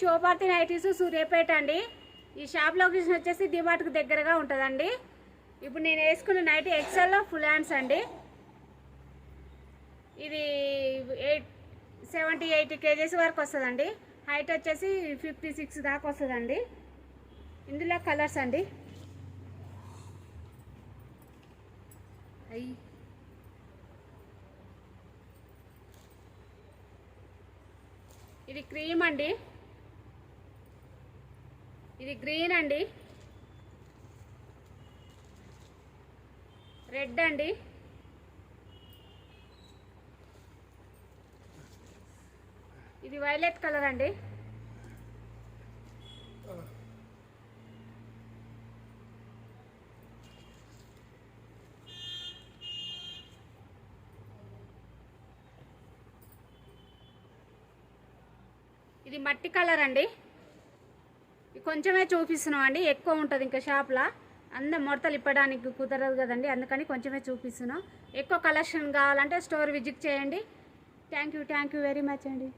శోభారతి nighties Suryapet అండి. ఈ shop location వచ్చేసి డిమార్ట్కి దగ్గరగా ఉంటుందండి. ఇప్పుడు నేను వేసుకున్న నైటీ ఎక్సెల్లో ఫుల్ హ్యాండ్స్ అండి. ఇది 70-80 kgs వరకు వస్తుందండి. హైట్ వచ్చేసి 56 దాకా వస్తుందండి. ఇందులో కలర్స్ అండి. ఇది క్రీమ్ అండి, ఇది గ్రీన్ అండి, రెడ్ అండి, ఇది వైలెట్ కలర్ అండి, ఇది మట్టి కలర్ అండి. కొంచెమే చూపిస్తున్నాం అండి, ఎక్కువ ఉంటుంది ఇంకా షాప్లో అందరు ముడతలు ఇప్పడానికి కుదరదు కదండి, అందుకని కొంచెమే చూపిస్తున్నాం. ఎక్కువ కలెక్షన్ కావాలంటే స్టోర్ విజిట్ చేయండి. థ్యాంక్ యూ వెరీ మచ్ అండి.